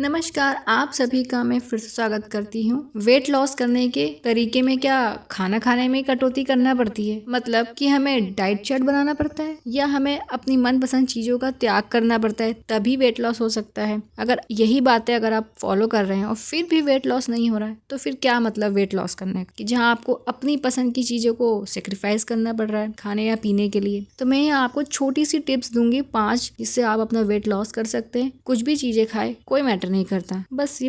नमस्कार, आप सभी का मैं फिर से स्वागत करती हूँ। वेट लॉस करने के तरीके में क्या खाना खाने में कटौती करना पड़ती है? मतलब कि हमें डाइट चार्ट बनाना पड़ता है या हमें अपनी मनपसंद चीज़ों का त्याग करना पड़ता है तभी वेट लॉस हो सकता है? अगर यही बातें अगर आप फॉलो कर रहे हैं और फिर भी वेट लॉस नहीं हो रहा है तो फिर क्या मतलब वेट लॉस करने का, कि जहाँ आपको अपनी पसंद की चीज़ों को सेक्रीफाइस करना पड़ रहा है खाने या पीने के लिए। तो मैं यहाँ आपको छोटी सी टिप्स दूंगी 5, जिससे आप अपना वेट लॉस कर सकते हैं। कुछ भी चीज़ें खाए कोई मैटर नहीं करता, बस ये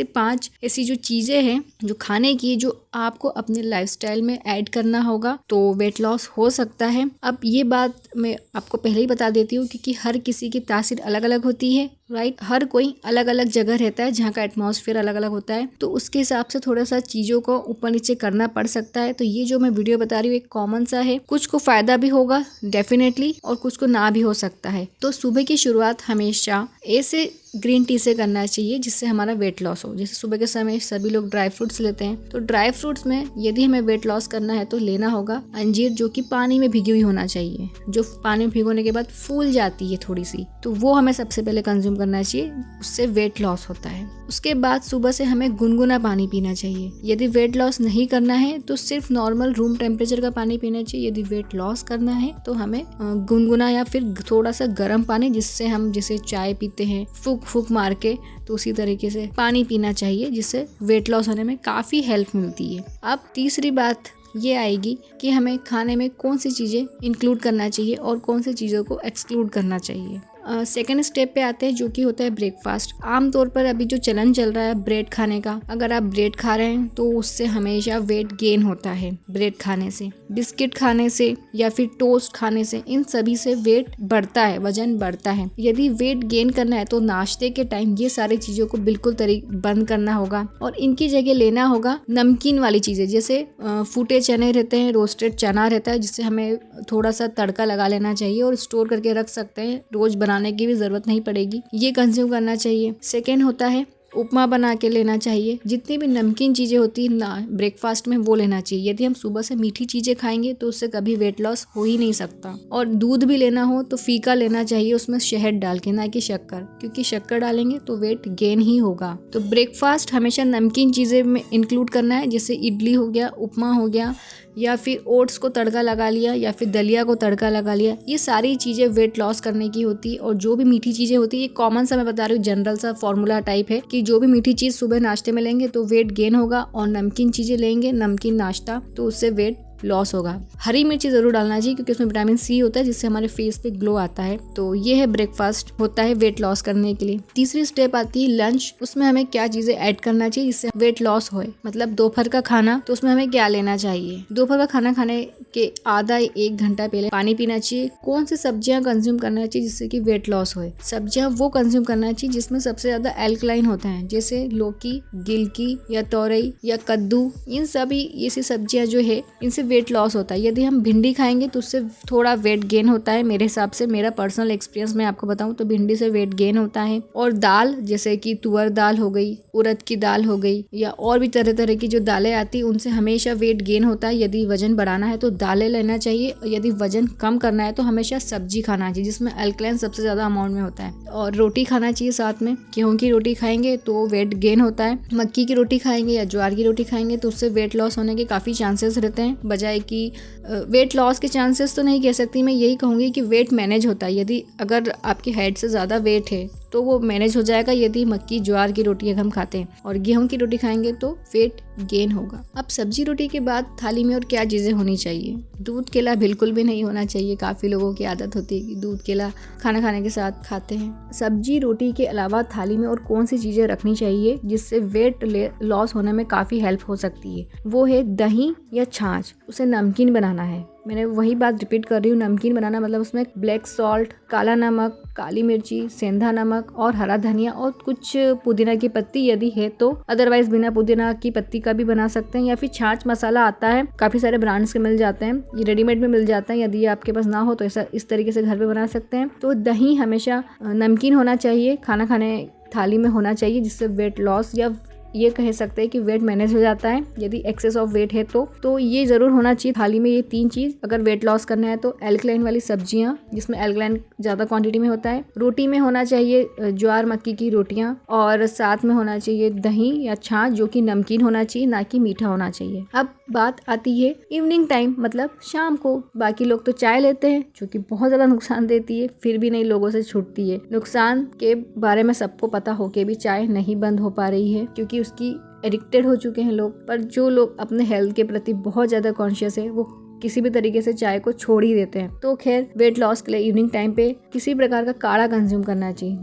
5 ऐसी जो चीज़ें हैं जो खाने की, जो आपको अपने लाइफस्टाइल में ऐड करना होगा तो वेट लॉस हो सकता है। अब ये बात मैं आपको पहले ही बता देती हूँ क्योंकि हर किसी की तासीर अलग अलग होती है, राइट। हर कोई अलग अलग जगह रहता है जहाँ का एटमॉस्फेयर अलग अलग होता है, तो उसके हिसाब से थोड़ा सा चीज़ों को ऊपर नीचे करना पड़ सकता है। तो ये जो मैं वीडियो बता रही हूँ एक कॉमन सा है, कुछ को फायदा भी होगा डेफिनेटली और कुछ को ना भी हो सकता है। तो सुबह की शुरुआत हमेशा ऐसे ग्रीन टी से करना चाहिए जिससे हमारा वेट लॉस हो। जैसे सुबह के समय सभी लोग ड्राई फ्रूट्स लेते हैं, तो ड्राई फ्रूट्स में यदि हमें वेट लॉस करना है तो लेना होगा अंजीर, जो कि पानी में भिगी हुई होना चाहिए, जो पानी में भिगोने के बाद फूल जाती है थोड़ी सी, तो वो हमें सबसे पहले कंज्यूम करना चाहिए, उससे वेट लॉस होता है। उसके बाद सुबह से हमें गुनगुना पानी पीना चाहिए। यदि वेट लॉस नहीं करना है तो सिर्फ नॉर्मल रूम टेम्परेचर का पानी पीना चाहिए। यदि वेट लॉस करना है तो हमें गुनगुना या फिर थोड़ा सा गर्म पानी, जिससे हम जैसे चाय पीते हैं फूक मार के, तो उसी तरीके से पानी पीना चाहिए, जिससे वेट लॉस होने में काफ़ी हेल्प मिलती है। अब तीसरी बात ये आएगी कि हमें खाने में कौन सी चीज़ें इंक्लूड करना चाहिए और कौन सी चीज़ों को एक्सक्लूड करना चाहिए। सेकेंड स्टेप पे आते हैं जो कि होता है ब्रेकफास्ट। आमतौर पर अभी जो चलन चल रहा है ब्रेड खाने का, अगर आप ब्रेड खा रहे हैं तो उससे हमेशा वेट गेन होता है। ब्रेड खाने से, बिस्किट खाने से या फिर टोस्ट खाने से, इन सभी से वेट बढ़ता है, वजन बढ़ता है। यदि वेट गेन करना है तो नाश्ते के टाइम ये सारी चीज़ों को बिल्कुल बंद करना होगा और इनकी जगह लेना होगा नमकीन वाली चीज़ें, जैसे फूटे चने रहते हैं, रोस्टेड चना रहता है, जिससे हमें थोड़ा सा तड़का लगा लेना चाहिए और स्टोर करके रख सकते हैं, रोज बनाने की भी जरूरत नहीं पड़ेगी। ये कंज्यूम करना चाहिए। सेकेंड होता है उपमा बना के लेना चाहिए। जितनी भी नमकीन चीज़ें होती है ना ब्रेकफास्ट में, वो लेना चाहिए। यदि हम सुबह से मीठी चीज़ें खाएंगे तो उससे कभी वेट लॉस हो ही नहीं सकता। और दूध भी लेना हो तो फीका लेना चाहिए, उसमें शहद डाल के, ना कि शक्कर, क्योंकि शक्कर डालेंगे तो वेट गेन ही होगा। तो ब्रेकफास्ट हमेशा नमकीन चीज़ें में इंक्लूड करना है, जैसे इडली हो गया, उपमा हो गया, या फिर ओट्स को तड़का लगा लिया, या फिर दलिया को तड़का लगा लिया। ये सारी चीज़ें वेट लॉस करने की होती है। और जो भी मीठी चीज़ें होती है, ये कॉमन सा मैं बता रही हूँ, जनरल सा फॉर्मूला टाइप है कि जो भी मीठी चीज़ सुबह नाश्ते में लेंगे तो वेट गेन होगा, और नमकीन चीज़ें लेंगे, नमकीन नाश्ता, तो उससे वेट लॉस होगा। हरी मिर्ची जरूर डालना चाहिए क्योंकि उसमें विटामिन सी होता है, जिससे हमारे फेस पे ग्लो आता है। तो ये है ब्रेकफास्ट होता है वेट लॉस करने के लिए। तीसरी स्टेप आती है लंच। उसमें हमें क्या चीजें ऐड करना चाहिए जिससे वेट लॉस होए, मतलब दोपहर का खाना। तो उसमें हमें क्या लेना चाहिए? दोपहर का खाना खाने के आधा 1 घंटा पहले पानी पीना चाहिए। कौन सी सब्जियां कंज्यूम करना चाहिए जिससे कि वेट लॉस होए? सब्जियां वो कंज्यूम करना चाहिए जिसमें सबसे ज्यादा एल्कलाइन होते हैं, जैसे लौकी, गिलकी या तोरई या कद्दू। इन सभी ऐसी सब्जियां जो है इनसे वेट लॉस होता है। यदि हम भिंडी खाएंगे तो उससे थोड़ा वेट गेन होता है। मेरे हिसाब से, मेरा पर्सनल एक्सपीरियंस मैं आपको बताऊं तो भिंडी से वेट गेन होता है। और दाल, जैसे कि तुअर दाल हो गई, उड़द की दाल हो गई, या और भी तरह तरह की जो दालें आती है, उनसे हमेशा वेट गेन होता है। यदि वजन बढ़ाना है तो दालें लेना चाहिए, और यदि वजन कम करना है तो हमेशा सब्जी खाना चाहिए जिसमें अल्कलाइन सबसे ज्यादा अमाउंट में होता है। और रोटी खाना चाहिए साथ में। गेहूं की रोटी खाएंगे तो वेट गेन होता है। मक्की की रोटी खाएंगे या ज्वार की रोटी खाएंगे तो उससे वेट लॉस होने के काफी चांसेस रहते हैं, बजाय कि वेट लॉस के चांसेस तो नहीं कह सकती मैं, यही कहूँगी कि वेट मैनेज होता है। यदि अगर आपके हेड से ज़्यादा वेट है तो वो मैनेज हो जाएगा यदि मक्की ज्वार की रोटी हम खाते हैं, और गेहूं की रोटी खाएंगे तो वेट गेन होगा। अब सब्जी रोटी के बाद थाली में और क्या चीज़ें होनी चाहिए? दूध केला बिल्कुल भी नहीं होना चाहिए। काफ़ी लोगों की आदत होती है कि दूध केला खाना खाने के साथ खाते हैं। सब्जी रोटी के अलावा थाली में और कौन सी चीज़ें रखनी चाहिए जिससे वेट लॉस होने में काफ़ी हेल्प हो सकती है? वो है दही या छाछ। उसे नमकीन बनाना है। मैंने वही बात रिपीट कर रही हूँ, नमकीन बनाना मतलब उसमें ब्लैक सॉल्ट, काला नमक, काली मिर्ची, सेंधा नमक और हरा धनिया और कुछ पुदीना की पत्ती यदि है तो, अदरवाइज बिना पुदीना की पत्ती का भी बना सकते हैं। या फिर छाछ मसाला आता है, काफ़ी सारे ब्रांड्स के मिल जाते हैं, ये रेडीमेड में मिल जाता है। यदि आपके पास ना हो तो ऐसा इस तरीके से घर पे बना सकते हैं। तो दही हमेशा नमकीन होना चाहिए, खाना खाने थाली में होना चाहिए, जिससे वेट लॉस या ये कह सकते हैं कि वेट मैनेज हो जाता है यदि एक्सेस ऑफ वेट है तो ये जरूर होना चाहिए थाली में ये 3 चीज अगर वेट लॉस करना है तो एल्कलाइन वाली सब्जियां जिसमें एल्कलाइन ज्यादा क्वांटिटी में होता है, रोटी में होना चाहिए ज्वार मक्की की रोटियां, और साथ में होना चाहिए दही या छाछ जो कि नमकीन होना चाहिए ना कि मीठा होना चाहिए। अब बात आती है इवनिंग टाइम मतलब शाम को। बाकी लोग तो चाय लेते हैं जो कि बहुत ज्यादा नुकसान देती है, फिर भी नहीं लोगों से छूटती है। नुकसान के बारे में सबको पता होके भी चाय नहीं बंद हो पा रही है क्योंकि उसकी एडिक्टेड हो चुके हैं लोग। पर जो लोग अपने हेल्थ के प्रति बहुत ज्यादा कॉन्शियस है वो किसी भी तरीके से चाय को छोड़ ही देते हैं। तो खैर वेट लॉस के लिए इवनिंग टाइम पे किसी प्रकार का काढ़ा कंज्यूम करना चाहिए,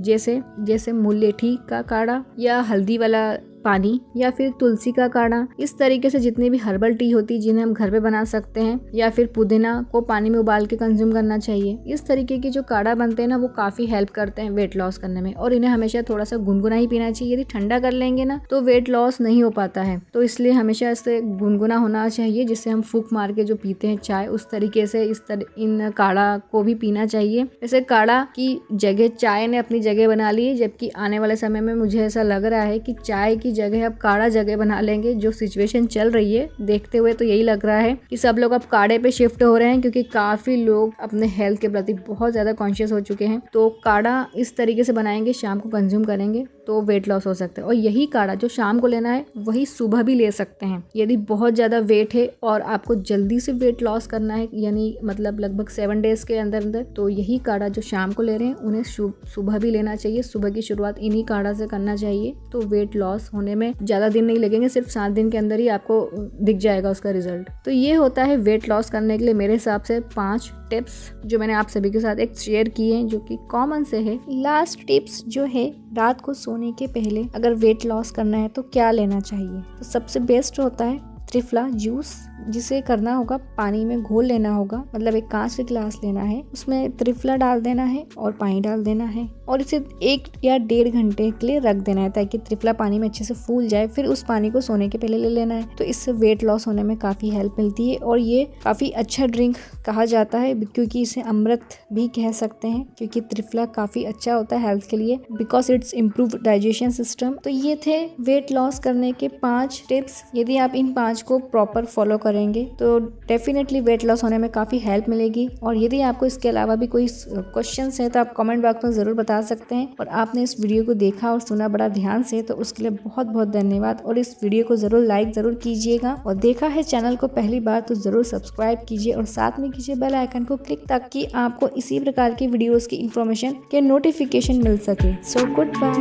जैसे मुलेठी का काढ़ा या हल्दी वाला पानी या फिर तुलसी का काढ़ा। इस तरीके से जितनी भी हर्बल टी होती है जिन्हें हम घर पे बना सकते हैं, या फिर पुदीना को पानी में उबाल के कंज्यूम करना चाहिए। इस तरीके के जो काढ़ा बनते हैं ना वो काफी हेल्प करते हैं वेट लॉस करने में, और इन्हें हमेशा थोड़ा सा गुनगुना ही पीना चाहिए। यदि ठंडा कर लेंगे ना तो वेट लॉस नहीं हो पाता है, तो इसलिए हमेशा इसे गुनगुना होना चाहिए जिससे हम फूंक मार के जो पीते हैं चाय उस तरीके से इन काढ़ा को भी पीना चाहिए। वैसे काढ़ा की जगह चाय ने अपनी जगह बना ली है, जबकि आने वाले समय में मुझे ऐसा लग रहा है कि चाय की जगह अब काढ़ा जगह बना लेंगे। जो सिचुएशन चल रही है देखते हुए तो यही लग रहा है कि सब लोग अब काढ़े पे शिफ्ट हो रहे हैं, क्योंकि काफी लोग अपने हेल्थ के प्रति बहुत ज्यादा कॉन्शियस हो चुके हैं। तो काढ़ा इस तरीके से बनाएंगे, शाम को कंज्यूम करेंगे तो वेट लॉस हो सकता है। और यही काढ़ा जो शाम को लेना है वही सुबह भी ले सकते हैं। यदि बहुत ज्यादा वेट है और आपको जल्दी से वेट लॉस करना है, यानी मतलब लगभग 7 डेज के अंदर अंदर, तो यही काढ़ा जो शाम को ले रहे हैं उन्हें सुबह भी लेना चाहिए। सुबह की शुरुआत इन्हीं काढ़ा से करना चाहिए, तो वेट लॉस होने में ज्यादा दिन नहीं लगेंगे, सिर्फ 7 दिन के अंदर ही आपको दिख जाएगा उसका रिजल्ट। तो ये होता है वेट लॉस करने के लिए मेरे हिसाब से 5 टिप्स जो मैंने आप सभी के साथ एक शेयर किए हैं, जो कि कॉमन से है। लास्ट टिप्स जो है, रात को सोने के पहले अगर वेट लॉस करना है तो क्या लेना चाहिए। तो सबसे बेस्ट होता है त्रिफला जूस, जिसे करना होगा पानी में घोल लेना होगा। मतलब एक कांच का गिलास लेना है, उसमें त्रिफला डाल देना है और पानी डाल देना है, और इसे 1 या 1.5 घंटे के लिए रख देना है ताकि त्रिफला पानी में अच्छे से फूल जाए। फिर उस पानी को सोने के पहले ले लेना है। तो इससे वेट लॉस होने में काफ़ी हेल्प मिलती है, और ये काफ़ी अच्छा ड्रिंक कहा जाता है, क्योंकि इसे अमृत भी कह सकते हैं, क्योंकि त्रिफला काफ़ी अच्छा होता है हेल्थ के लिए, because it's improve digestion system. तो ये थे वेट लॉस करने के 5 टिप्स। यदि आप इन 5 को प्रॉपर फॉलो करेंगे तो डेफिनेटली वेट लॉस होने में काफ़ी हेल्प मिलेगी। और यदि आपको इसके अलावा भी कोई क्वेश्चंस हैं तो आप कमेंट बॉक्स में ज़रूर बता सकते हैं। और आपने इस वीडियो को देखा और सुना बड़ा ध्यान से, तो उसके लिए बहुत बहुत धन्यवाद। और इस वीडियो को ज़रूर लाइक ज़रूर कीजिएगा, और देखा है चैनल को पहली बार तो ज़रूर सब्सक्राइब कीजिए और साथ में कीजिए बेल आइकन को क्लिक, ताकि आपको इसी प्रकार की वीडियोज़ की इन्फॉर्मेशन के नोटिफिकेशन मिल सके। So good bye.